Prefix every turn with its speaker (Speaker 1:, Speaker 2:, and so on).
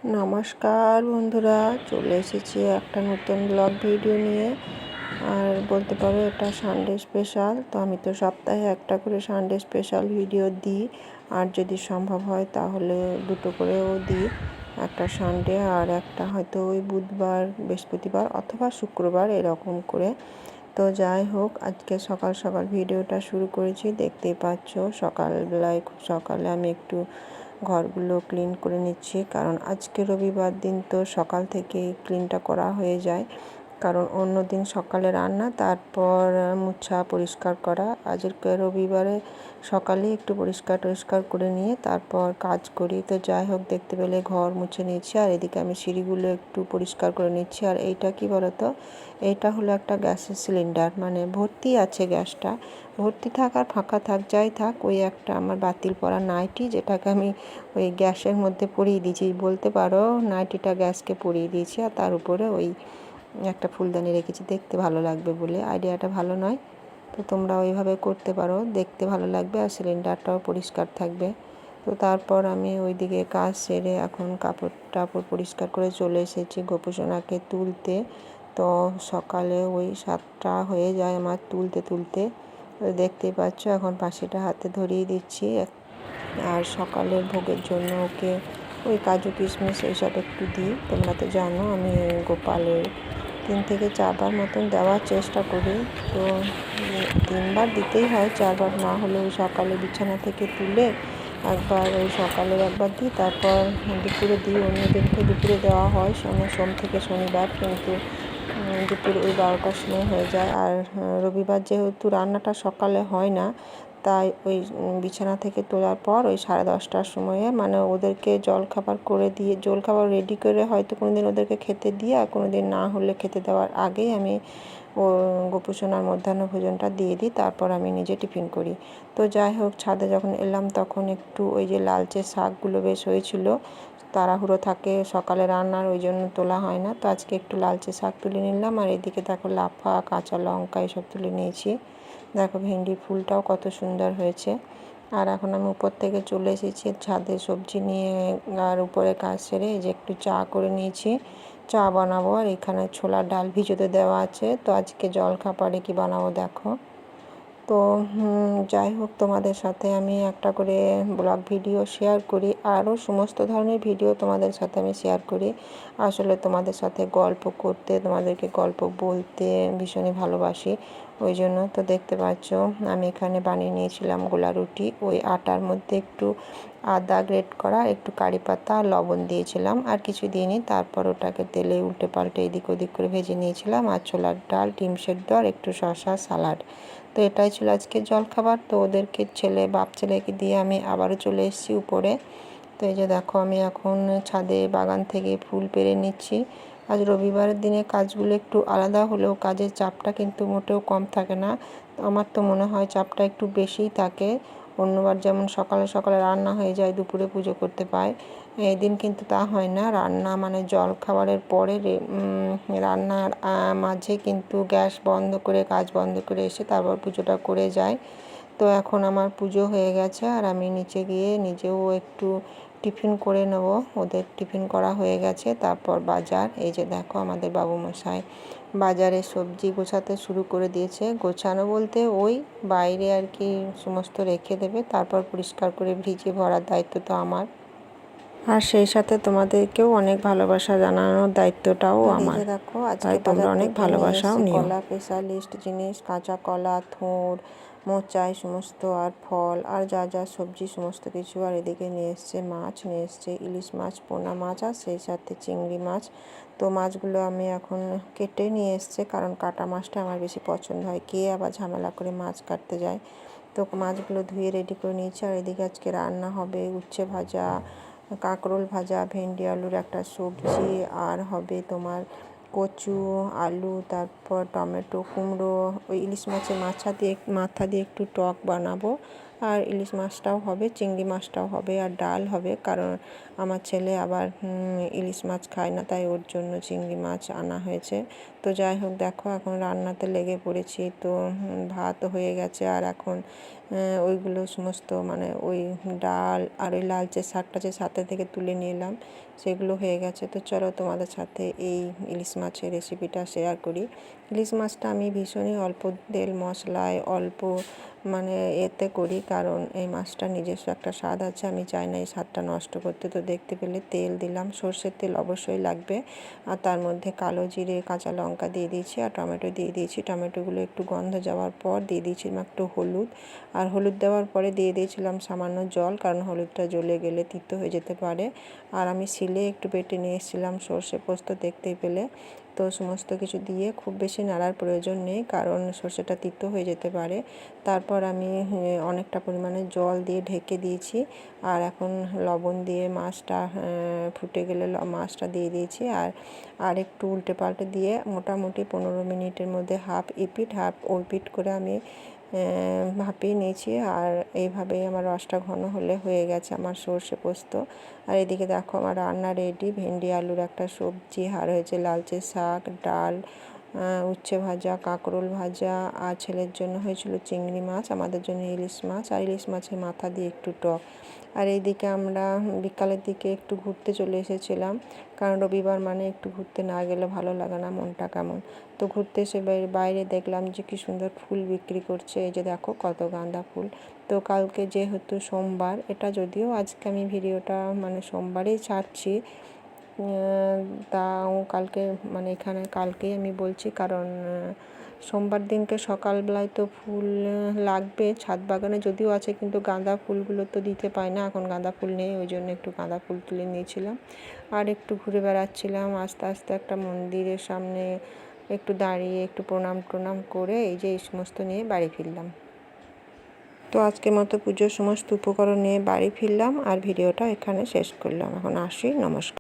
Speaker 1: নমস্কার বন্ধুরা, চলে এসেছি একটা নতুন ব্লগ ভিডিও নিয়ে। আর বলতে পারো এটা সানডে স্পেশাল। তো আমি তো সপ্তাহে একটা করে সানডে স্পেশাল ভিডিও দিই, আর যদি সম্ভব হয় তাহলে দুটো করেও দিই, একটা সানডে আর একটা হয়তো ওই বুধবার, বৃহস্পতিবার অথবা শুক্রবার এরকম করে। তো যাই হোক, আজকে সকাল সকাল ভিডিওটা শুরু করেছি, দেখতেই পাচ্ছ। সকালবেলায় খুব সকালে আমি একটু ঘরগুলো ক্লিন করে নিচ্ছি, কারণ আজকে রবিবার দিন তো সকাল থেকেই ক্লিনটা করা হয়ে যায়, কারণ অন্য দিন সকালে রান্না, তারপর মুছা পরিষ্কার করা। আজকে রবিবারে সকালে একটু পরিষ্কার করে নিয়ে তারপর কাজ করি। তো যাই হোক, দেখতে পেলে ঘর মুছে নিচ্ছি, আর এদিকে আমি সিঁড়িগুলো একটু পরিষ্কার করে নিচ্ছি। আর এইটা কি বলতো, এইটা হলো একটা গ্যাসের সিলিন্ডার, মানে ভর্তি আছে গ্যাসটা, ভর্তি থাক আর ফাঁকা থাক যাই থাক, ওই একটা আমার বাতিল পরা নাইটি, যেটাকে আমি ওই গ্যাসের মধ্যে পরিয়ে দিয়েছি বলতে পারো। নাইটিটা গ্যাসকে পরিয়ে দিয়েছি, আর তার উপরে ওই একটা ফুলদানি রেখেছি, দেখতে ভালো লাগবে বলে। আইডিয়াটা ভালো নয়? তো তোমরা ওইভাবে করতে পারো, দেখতে ভালো লাগবে আর সিলিন্ডারটাও পরিষ্কার থাকবে। তো তারপর আমি ওইদিকে কাজ সেরে এখন কাপড় টাপড় পরিষ্কার করে চলে এসেছি গোপুসোনাকে তুলতে। তো সকালে ওই 7টা হয়ে যায় আমার তুলতে। দেখতেই পাচ্ছ, এখন পাশিটা হাতে ধরিয়ে দিচ্ছি। আর সকালের ভোগের জন্য ওকে ওই কাজু কিশমিশ এইসব একটু দিই। তোমরা তো জানো আমি গোপালের 3 থেকে 4 বার মতন দেওয়ার চেষ্টা করি। তো 3 বার দিতেই হয়, 4 বার না হলেও সকালে বিছানা থেকে তুলে একবার ওই সকালের একবার দিই, তারপর দুপুরে দিই। অন্য দিনকে দুপুরে দেওয়া হয়, সোম থেকে শনিবার, কিন্তু দুপুর ওই 12টার সময় হয়ে যায়। আর রবিবার যেহেতু রান্নাটা সকালে হয় না, তাই ওই বিছানা থেকে তোলার পর ওই 10:30টার সময়ে, মানে ওদেরকে জলখাবার করে দিয়ে, জলখাবার রেডি করে হয়তো কোনোদিন ওদেরকে খেতে দিয়ে, আর কোনোদিন না হলে খেতে দেওয়ার আগেই আমি ও গোপুসোনার মধ্যাহ্ন ভোজনটা দিয়ে দিই, তারপর আমি নিজে টিফিন করি। তো যাই হোক, ছাদে যখন এলাম তখন একটু ওই যে লালচে শাকগুলো বেশ হয়েছিল, তাড়াহুড়ো থাকে সকালে রান্নার, ওই জন্য তোলা হয় না। তো আজকে একটু লালচে শাক তুলে নিলাম, আর এদিকে দেখো লাফা, কাঁচা লঙ্কা এসব তুলে নিয়েছি। দেখো ভেন্ডির ফুলটাও কত সুন্দর হয়েছে। আর এখন আমি উপর থেকে চলে এসেছি ছাদে সবজি নিয়ে, আর উপরে কাজ সেরে এই যে একটু চা করে নিয়েছি, চা বানাবো। আর এখানে ছোলার ডাল ভিজোতে দেওয়া আছে। তো আজকে জলখাবারে কি বানাবো দেখো। তো যাই হোক, তোমাদের সাথে আমি একটা করে ব্লগ ভিডিও শেয়ার করি, আরও সমস্ত ধরনের ভিডিও তোমাদের সাথে আমি শেয়ার করি। আসলে তোমাদের সাথে গল্প করতে, তোমাদেরকে গল্প বলতে ভীষণই ভালোবাসি, ওই জন্য। তো দেখতে পাচ্ছ আমি এখানে বানিয়ে নিয়েছিলাম গোলা রুটি। ওই আটার মধ্যে একটু আদা গ্রেট করা, একটু কারি পাতা, লবণ দিয়েছিলাম, আর কিছু দিইনি। তারপর ওটাকে তেলে উল্টে পাল্টে এদিক ওদিক করে ভেজে নিয়েছিলাম। আর ছোলার ডাল, ডিম সেদ্ধ আর একটু শসা, সালাড। তো এটাই ছিল আজকে জলখাবার। তো ওদেরকে বাপ ছেলেকে দিয়ে আমি আবারও চলে এসেছি উপরে। তো এই যে দেখো, আমি এখন ছাদে বাগান থেকে ফুল পেড়ে নিচ্ছি। আজ রবিবারের দিনে কাজগুলো একটু আলাদা হলেও কাজের চাপটা কিন্তু মোটেও কম থাকে না। আমার তো মনে হয় চাপটা একটু বেশিই থাকে। অন্যবার যেমন সকালে সকালে রান্না হয়ে যায়, দুপুরে পুজো করতে পায়, এদিন কিন্তু তা হয় না। রান্না মানে জল খাবারের পরে রান্নার মাঝে কিন্তু গ্যাস বন্ধ করে, কাজ বন্ধ করে এসে তারপর পুজোটা করে যায়। তো এখন আমার পুজো হয়ে গেছে, আর আমি নিচে গিয়ে নিজেও একটু টিফিন করে নেব। ওদের টিফিন করা হয়ে গেছে, তারপর বাজার। এই যে দেখো আমাদের বাবুমশাই বাজারে সবজি গোছাতে শুরু করে দিয়েছে। গোছানো বলতে ওই বাইরে আর কি সমস্ত রেখে দেবে, তারপর পরিষ্কার করে ভিজে ভরার দায়িত্ব তো আমার। আর সেই সাথে তোমাদেরকেও অনেক ভালোবাসা জানানোর দায়িত্বটাও আমার। দেখো আজকে তোমরা অনেক ভালোবাসাও নিও। কলা স্পেশালিস্ট জিনিস, কাঁচা কলা, থোড়, মোচাই সমস্ত, আর ফল, আর যা যা সবজি সমস্ত কিছু। আর এদিকে নিয়ে এসছে মাছ, নিয়ে এসছে ইলিশ মাছ, পোনা মাছ, আর সেই সাথে চিংড়ি মাছ। তো মাছগুলো আমি এখন কেটে নিয়ে এসছে, কারণ কাটা মাছটা আমার বেশি পছন্দ হয়, কে আবার ঝামেলা করে মাছ কাটতে যায়। তো মাছগুলো ধুয়ে রেডি করে নিয়েছি। আর এদিকে আজকে রান্না হবে উচ্ছে ভাজা, কাঁকরোল ভাজা, ভেন্ডি আলুর একটা সবজি, আর হবে তোমার কচু, আলু, তারপর টমেটো, কুমড়ো, ওই ইলিশ মাছের মাথা দিয়ে একটু টক বানাবো। আর ইলিশ মাছটাও হবে, চিংড়ি মাছটাও হবে, আর ডাল হবে, কারণ আমার ছেলে আবার ইলিশ মাছ খায় না, তাই ওর জন্য চিংড়ি মাছ আনা হয়েছে। তো যাই হোক, দেখো এখন রান্নাতে লেগে পড়েছি। তো ভাত হয়ে গেছে, আর এখন ওইগুলো সমস্ত মানে ওই ডাল আর ওই লালচে শাকটা যে সাথে থেকে তুলে নিয়ে এলাম সেগুলো হয়ে গেছে। তো চলো তোমাদের সাথে এই ইলিশ মাছের রেসিপিটা শেয়ার করি। ইলিশ মাছটা আমি ভীষণই অল্প তেল মশলায় অল্প মানে এতে করি, কারণ এই মাছটা নিজস্ব একটা স্বাদ আছে, আমি চাই না এই স্বাদটা নষ্ট করতে। তো দেখতে পেলে তেল দিলাম, সর্ষের তেল অবশ্যই লাগবে, আর তার মধ্যে কালো জিরে কাঁচা লঙ্কা দিয়ে দিয়েছি আর টমেটো দিয়ে দিয়েছি। টমেটোগুলো একটু গন্ধ যাওয়ার পর দিয়ে দিয়েছিলাম একটু হলুদ, আর হলুদ দেওয়ার পরে দিয়ে দিয়েছিলাম সামান্য জল, কারণ হলুদটা জ্বলে গেলে তিতো হয়ে যেতে পারে। আর আমি শিলে একটু বেটে নিয়ে এসেছিলাম সর্ষে পোস্ত, দেখতেই পেলে। তো সমস্ত কিছু দিয়ে খুব বেশি নাড়ার প্রয়োজন নেই, কারণ সর্ষেটা তিতো হয়ে যেতে পারে। তারপর আমি অনেকটা পরিমাণে জল দিয়ে ঢেকে দিয়েছি, আর এখন লবণ দিয়ে মাছটা ফুটে গেলে মাছটা দিয়ে দিয়েছি, আর একটু উল্টে পাল্টে দিয়ে মোটামুটি 15 মিনিটের মধ্যে হাফ ইপিট হাফ ওপিট করে আমি ভাপিয়ে নিয়েছি। আর এইভাবেই আমার রসটা ঘন হলে হয়ে গেছে আমার সর্ষে পোস্ত। আর এদিকে দেখো আমার রান্না রেডি, ভেন্ডি আলুর একটা সবজি, আর হয়েছে লালচে শাক, ডাল, উচ্ছে ভাজা, কাঁকরোল ভাজা, আর ছেলের জন্য হয়েছিল চিংড়ি মাছ, আমাদের জন্য ইলিশ মাছ, আর ইলিশ মাছের মাথা দিয়ে একটু টক। আর এইদিকে আমরা বিকালের দিকে একটু ঘুরতে চলে এসেছিলাম, কারণ রবিবার মানে একটু ঘুরতে না গেলে ভালো লাগে না, মনটা কেমন। তো ঘুরতে এসে বাইরে দেখলাম যে কি সুন্দর ফুল বিক্রি করছে, এই যে দেখো কত গাঁদা ফুল। তো কালকে যেহেতু সোমবার, এটা যদিও আজকে আমি ভিডিওটা মানে সোমবারেই ছাড়ছি, তাও কালকে মানে এখানে কালকেই আমি বলছি, কারণ সোমবার দিনকে সকালবেলায় তো ফুল লাগবে। ছাদ বাগানে যদিও আছে, কিন্তু গাঁদা ফুলগুলো তো দিতে পায় না, এখন গাঁদা ফুল নেই, ওই জন্য একটু গাঁদা ফুল তুলে নিয়েছিলাম। আর একটু ঘুরে বেড়াচ্ছিলাম, আস্তে আস্তে একটা মন্দিরের সামনে একটু দাঁড়িয়ে একটু প্রণাম করে এই যে এই সমস্ত নিয়ে বাড়ি ফিরলাম। তো আজকের মতো পুজোর সমস্ত উপকরণ নিয়ে বাড়ি ফিরলাম, আর ভিডিওটা এখানে শেষ করলাম। এখন আসি, নমস্কার।